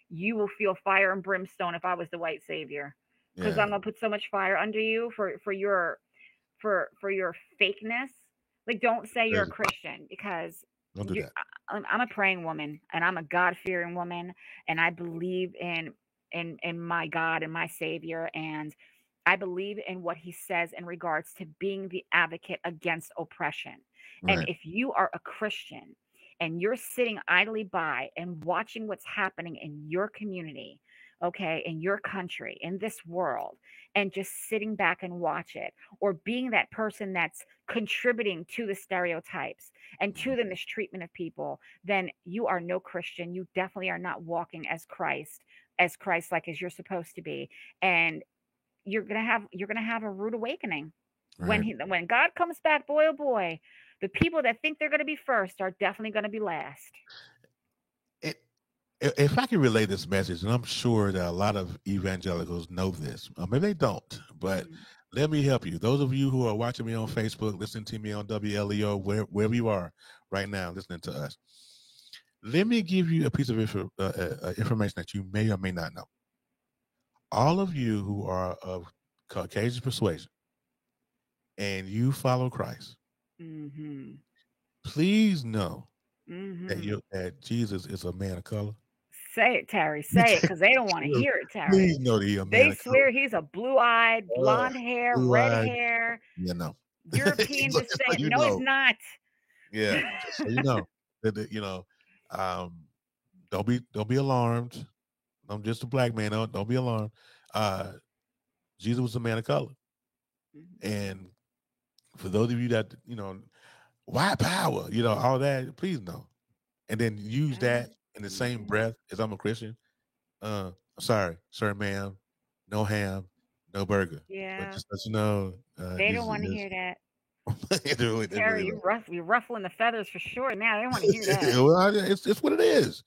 you will feel fire and brimstone if I was the white savior. Because Yeah, I'm gonna put so much fire under you for your fakeness. Like, don't say you're a crazy. Christian because Don't do you that. I'm a praying woman and I'm a God fearing woman and I believe in my God and my Savior, and I believe in what he says in regards to being the advocate against oppression. And Right. if you are a Christian and you're sitting idly by and watching what's happening in your community, okay, in your country, in this world, and just sitting back and watch it, or being that person that's contributing to the stereotypes and to the mistreatment of people, then you are no Christian. You definitely are not walking as Christ like as you're supposed to be. And you're gonna have a rude awakening when Right. when God comes back. Boy, oh boy, the people that think they're gonna be first are definitely gonna be last. It, if I can relay this message, and I'm sure that a lot of evangelicals know this, maybe they don't, but Mhm. let me help you. Those of you who are watching me on Facebook, listening to me on WLEO, wherever you are right now, listening to us, let me give you a piece of information that you may or may not know. All of you who are of Caucasian persuasion and you follow Christ, Mhm. please know Mhm. that Jesus is a man of color. Say it, Terry. Say it, because they don't want to hear it, Terry. Please know that he's a man They of color. swear he's a blue-eyed, Uh, blonde hair, blue red eyes, hair, you know. European Just so descent. you No, he's know. not. Yeah, just so you know. Um, don't be alarmed. I'm just a black man. Don't be alarmed. Uh, Jesus was a man of color. Mhm. And for those of you that, white power, all that, please know. And then use Okay. that in the same Mhm. breath as I'm a Christian. Sorry, sir, ma'am, no ham, no burger. But Yeah, just let you know, they don't Jesus want to is hear that. it Terry, really you're ruffling the feathers for sure. Now they don't want to hear that. well, it's what it is.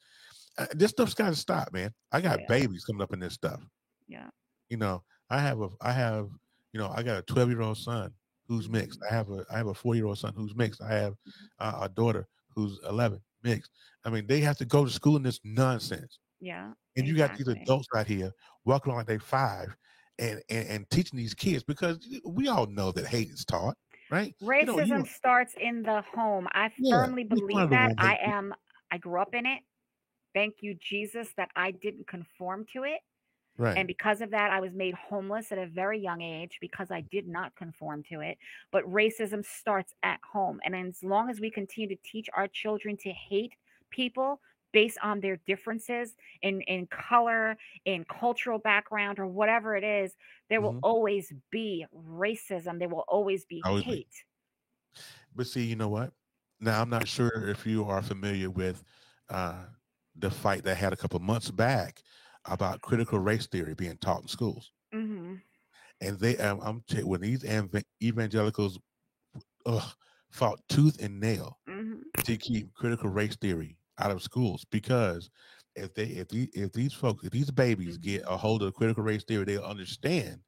This stuff's got to stop, man. I got Yeah, babies coming up in this stuff. yeah. You know, I got a 12-year-old son who's mixed. Mhm. I have a 4-year-old son who's mixed. I have a daughter who's 11. mixed. I mean, they have to go to school in this nonsense. Yeah, And you got these exactly. adults out here walking around like they're 5 and teaching these kids, because we all know that hate is taught, right? You Racism don't, starts in the home. I yeah, firmly which one believe of them that. won't hate you? I grew up in it. Thank you, Jesus, that I didn't conform to it. Right. And because of that, I was made homeless at a very young age because I did not conform to it. But racism starts at home. And as long as we continue to teach our children to hate people based on their differences in color, in cultural background, or whatever it is, there will Mhm. always be racism. There will always be Always be. hate. But see, you know what? Now, I'm not sure if you are familiar with uh, the fight that had a couple months back about critical race theory being taught in schools. Hmm. And they, when these evangelicals fought tooth and nail Hmm. to keep critical race theory out of schools, because if these babies get a hold of critical race theory, they'll understand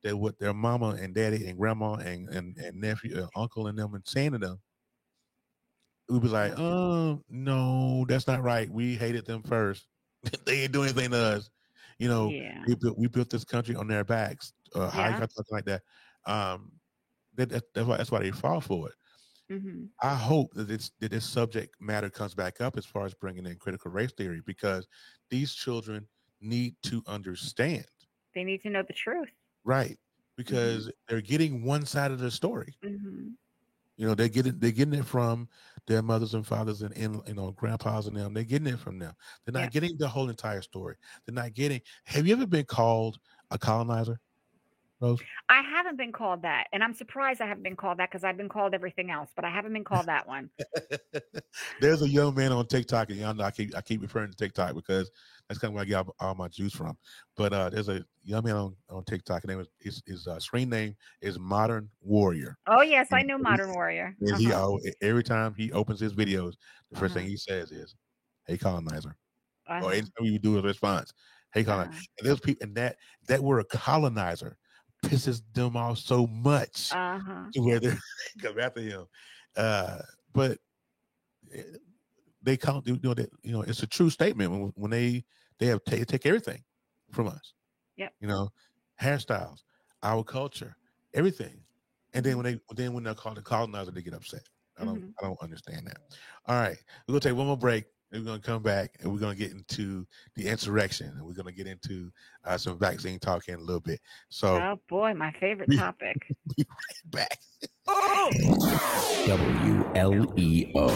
that what their mama and daddy and grandma and nephew and uncle and them and saying to them, we'd be like, Yep. no, that's not right. We hated them first. They ain't doing anything to us. You know, Yeah. we built this country on their backs. How you Yeah. got something like that? Um, that's why they fall for it. Hmm. I hope that this subject matter comes back up as far as bringing in critical race theory, because these children need to understand, They need to know the truth. right? Hmm. Because they're getting one side of the story. Hmm. You know, they're getting it from their mothers and fathers and grandpas and them. They're getting it from them. They're not Yep. getting the whole entire story. They're not getting. Have you ever been called a colonizer, Rose? I haven't been called that, and I'm surprised I haven't been called that because I've been called everything else, but I haven't been called that one. There's a young man on TikTok, and y'all know I keep referring to TikTok because that's kind of where I get all my juice from. But there's a young man on TikTok, and his screen name is Modern Warrior. Oh yes, I And know Modern Warrior. he every time he opens his videos, the first thing Uh-huh. he says is, "Hey, colonizer," or Uh-huh. anytime you do a response, "Hey, colonizer." Uh-huh. And there's people, and that word colonizer pisses them off so much Uh-huh. to where they come after him. But they count, that it's a true statement when they have take everything from us. Yep. Hairstyles, our culture, everything, and then Mhm. when they're called the colonizer, they get upset. I Mhm. don't understand that. All right, we're gonna take one more break. And we're gonna come back and we're gonna get into the insurrection, and we're gonna get into some vaccine talk in a little bit. So Oh boy, my favorite be topic. right back. WLEO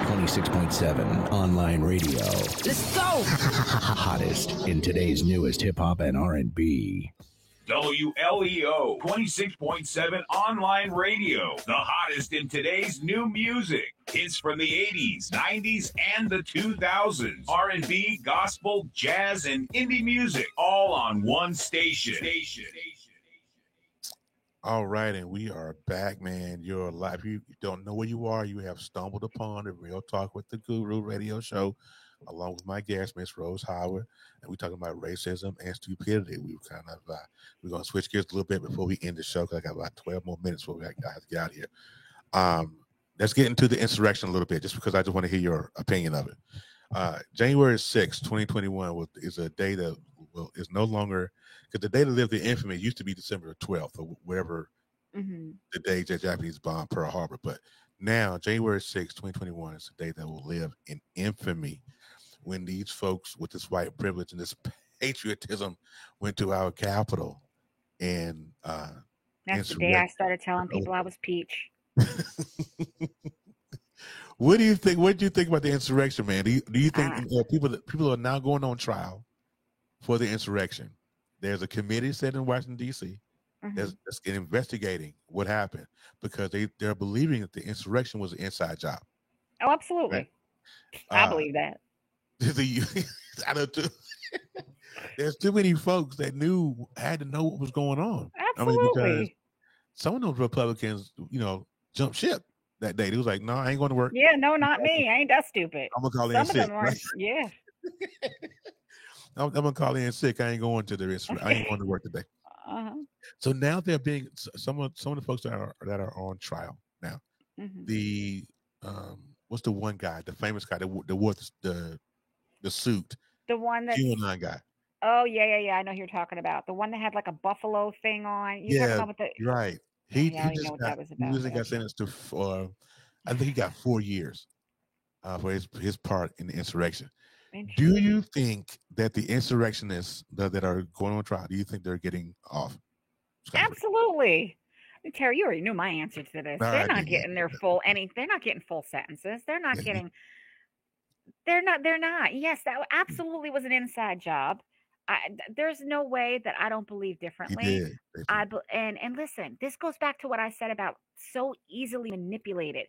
26.7 online radio. Let's go! Hottest in today's newest hip hop and R&B. WLEO 26.7 online radio. The hottest in today's new music. Hits from the 80s, 90s, and the 2000s. R&B, gospel, jazz, and indie music. All on one station. All right, and we are back, man. You're live. You don't know where you are. You have stumbled upon the Real Talk with the Guru radio show, along with my guest, Miss Rose Howard, and we're talking about racism and stupidity. We're gonna switch gears a little bit before we end the show, because I got about 12 more minutes before I have to get out of here. Let's get into the insurrection a little bit, just because I just want to hear your opinion of it. January 6th, 2021 is a day that is no longer, because the day to live the infamy used to be December 12th or whatever Mhm. the day that Japanese bombed Pearl Harbor. But now, January 6th, 2021 is the day that will live in infamy, when these folks with this white privilege and this patriotism went to our capital and That's the day I started telling people I was peach. What do you think? What do you think about the insurrection, man? Do you think Ah. people are now going on trial for the insurrection? There's a committee set in Washington, D.C. that's investigating what happened, because they're believing that the insurrection was an inside job. Oh, absolutely. Right? I believe that. I know too. There's too many folks that had to know what was going on. I mean, because Absolutely. some of those Republicans, jumped ship that day. They was like, "No, I ain't going to work. Yeah, no, not me. I ain't that stupid. I'm gonna call in Some of sick." them are. Yeah. I'm gonna call in sick. I ain't going to I ain't going to work today. Uh-huh. So now they're some of the folks that are on trial now. Mhm. The what's the one guy, the famous guy that wore the suit, The one that. QAnon guy. Oh yeah. I know who you're talking about. The one that had like a buffalo thing on. You're talking Yeah, about with the. right. Oh, He yeah, I don't even know just what got that was about. But okay. sentenced to I think he got 4 years for his part in the insurrection. Do you think that the insurrectionists that are going on trial, do you think they're getting off? Absolutely. Terry, you already knew my answer to this. They're not getting their full they're not getting full sentences. They're not getting they're not. Yes, that absolutely was an inside job. There's no way that I don't believe differently. And listen, this goes back to what I said about so easily manipulated.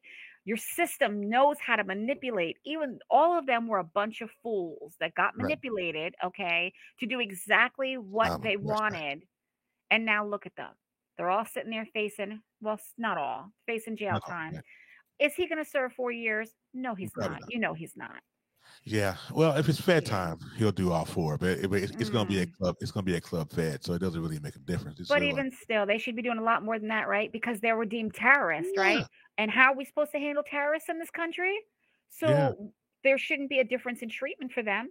Your system knows how to manipulate. Even all of them were a bunch of fools that got manipulated, okay, to do exactly what they wanted. And now look at them. They're all sitting there facing, well, not all, facing jail time. Is he going to serve 4 years? No, he's not. You know he's not. Yeah. Well, if it's Fed time, he'll do all 4. But it's going to be a club. It's going to be a club Fed, so it doesn't really make a difference. But even still, they should be doing a lot more than that, right? Because they were deemed terrorists, right? And how are we supposed to handle terrorists in this country? So there shouldn't be a difference in treatment for them.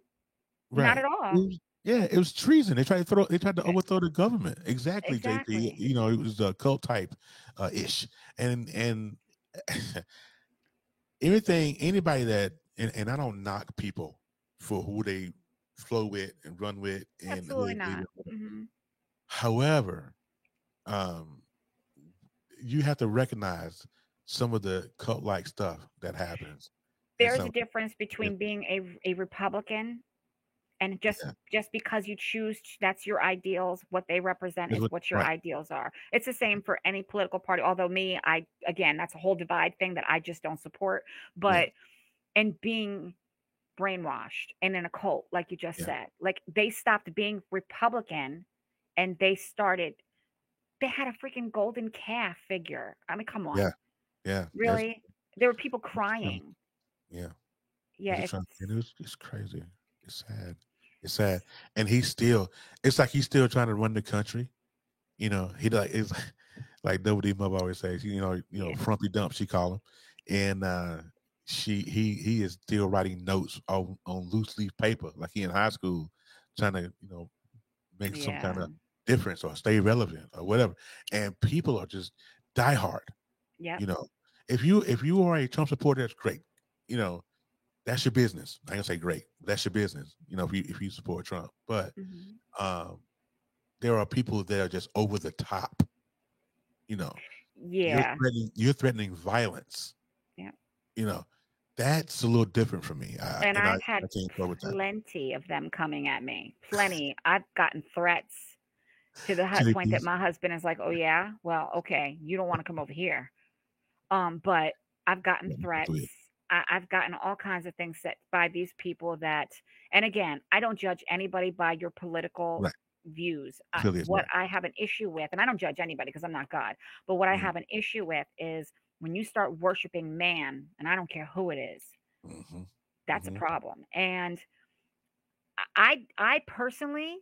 Right. Not at all. It was treason. They tried to overthrow the government. Exactly. JP. You know, it was a cult type ish. And anybody that and I don't knock people for who they flow with and run with. And absolutely not. However, you have to recognize some of the cult-like stuff that happens. There's a difference between being a Republican and just because you choose, that's your ideals, what they represent is what your ideals are. It's the same for any political party. Although again, that's a whole divide thing that I just don't support. But and being brainwashed and in a cult, like you just said, like they stopped being Republican and they had a freaking golden calf figure. I mean, come on. Yeah. Really? There were people crying. Yeah. It's crazy. It's sad. It's sad. And it's like he's still trying to run the country. You know, it's like WD Mother always says, you know, frumpy dump, she call him. And he is still writing notes on loose leaf paper, like he in high school, trying to, you know, make some kind of difference or stay relevant or whatever. And people are just diehard. Yeah. You know, if you are a Trump supporter, that's great. You know, that's your business. I ain't gonna say great, but that's your business. You know, if you support Trump, but there are people that are just over the top. You know, you're threatening violence. Yeah, you know, that's a little different for me. I've had plenty of them coming at me. Plenty. I've gotten threats to the point that my husband is like, "Oh yeah, well, okay, you don't want to come over here." But I've gotten threats. I've gotten all kinds of things set by these people that, and again, I don't judge anybody by your political views. What I have an issue with, and I don't judge anybody because I'm not God, but what I have an issue with is when you start worshiping man, and I don't care who it is, that's a problem. And I personally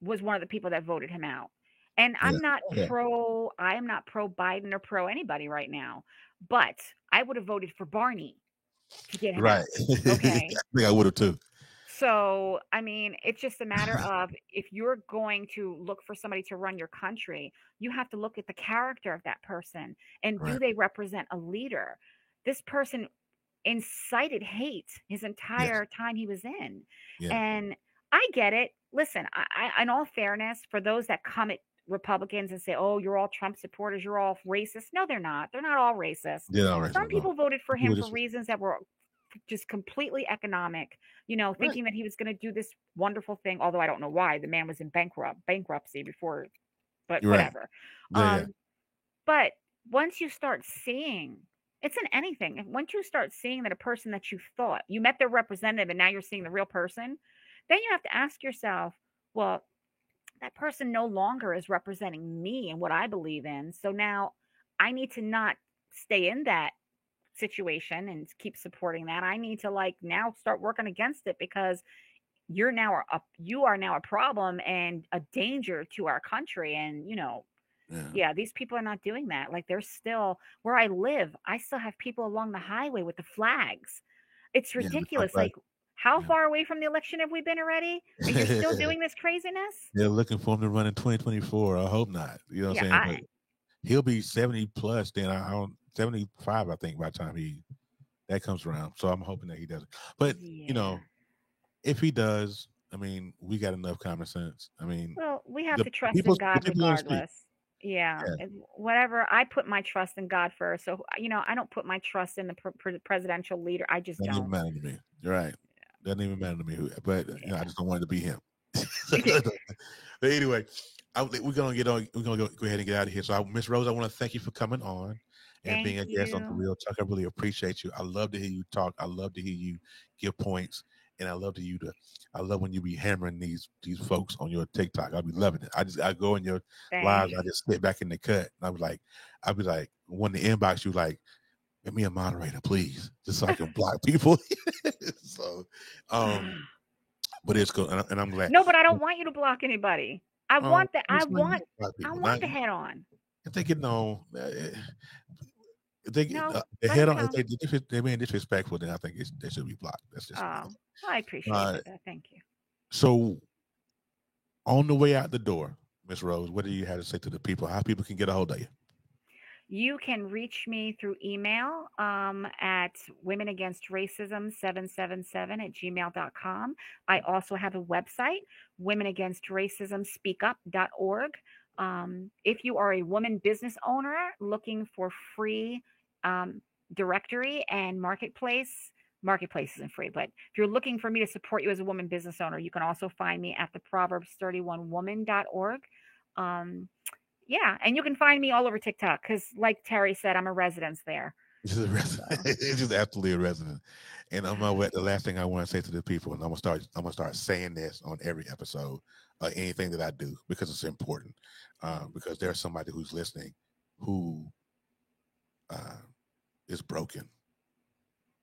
was one of the people that voted him out. And I'm not pro Biden or pro anybody right now, but I would have voted for Barney to get him out. Okay. I think I would have too. So, I mean, it's just a matter of if you're going to look for somebody to run your country, you have to look at the character of that person and do they represent a leader? This person incited hate his entire time he was in. And I get it. Listen, I in all fairness, for those that come at Republicans and say, "Oh, you're all Trump supporters, you're all racist." No, they're not. They're not all racist. Some people voted for him for reasons that were just completely economic, you know, thinking that he was going to do this wonderful thing. Although I don't know why. The man was in bankruptcy before, but whatever. But once you start seeing, it's in anything. Once you start seeing that a person that you thought you met their representative and now you're seeing the real person, then you have to ask yourself, well, that person no longer is representing me and what I believe in. So now I need to not stay in that situation and keep supporting that. I need to now start working against it because you are now a problem and a danger to our country. And, you know, Yeah, these people are not doing that. Like, they're still where I live. I still have people along the highway with the flags. It's Yeah, ridiculous. Like, how yeah. far away from the election have we been already? And you're still doing this craziness? They're looking for him to run in 2024. I hope not. You know what I'm saying? But he'll be 70 plus then. I don't 75, I think, by the time that comes around. So I'm hoping that he doesn't. But you know, if he does, I mean, we got enough common sense. I mean, well, we have to trust in God regardless. Yeah. Yeah. Whatever. I put my trust in God first. So, you know, I don't put my trust in the presidential leader. I just Doesn't even don't. matter to me. You're right. Doesn't even matter to me. But you know, I just don't want it to be him. But anyway, we're gonna go ahead and get out of here. So, Miss Rose, I want to thank you for coming on and being a guest on The Real Talk. I really appreciate you. I love to hear you talk. I love to hear you give points, and I love when you be hammering these folks on your TikTok. I'll be loving it. I go in your lives. I just sit back in the cut, and I'll be like, when the inbox, you like, make me a moderator, please, just so I can block people. So, but it's good, and I'm glad. No, but I don't want you to block anybody. I want that. I want the head on. If they get no, if they get the head on, if they're being disrespectful, then I think they should be blocked. That's just. I appreciate that. Thank you. So, on the way out the door, Miss Rose, what do you have to say to the people? How people can get a hold of you? You can reach me through email at womenagainstracism777@gmail.com. I also have a website, womenagainstracismspeakup.org. If you are a woman business owner looking for free directory and marketplace isn't free, but if you're looking for me to support you as a woman business owner, you can also find me at the Proverbs31woman.org. Yeah, and you can find me all over TikTok because, like Terry said, I'm a resident there. It's just absolutely a resident. And on my way, the last thing I want to say to the people, and I'm gonna start saying this on every episode, anything that I do, because it's important. Because there's somebody who's listening who is broken,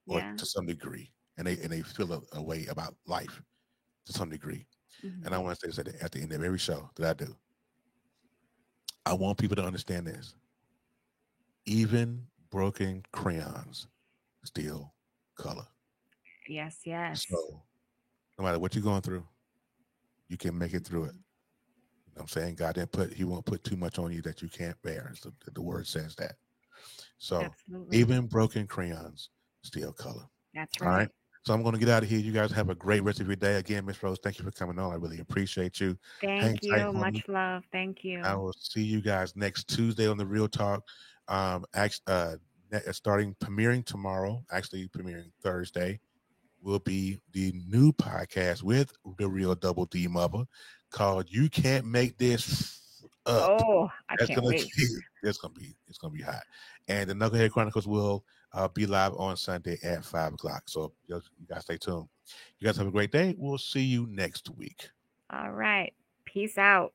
or to some degree, and they feel a way about life to some degree. Mm-hmm. And I want to say that at the end of every show that I do, I want people to understand this. Even broken crayons still color. Yes. So no matter what you're going through, you can make it through it. You know what I'm saying? God he won't put too much on you that you can't bear. So the word says that. So absolutely. Even broken crayons still color. That's right. All right. So I'm going to get out of here. You guys have a great rest of your day. Again, Miss Rose, thank you for coming on. I really appreciate you. Thank you. Much love. Thank you. I will see you guys next Tuesday on The Real Talk. Starting premiering tomorrow, actually premiering Thursday, will be the new podcast with the real Double D mother called "You Can't Make This Up." Oh, I can't wait. It's gonna be hot. And the Knucklehead Chronicles will be live on Sunday at 5:00. So you guys stay tuned. You guys have a great day. We'll see you next week. All right. Peace out.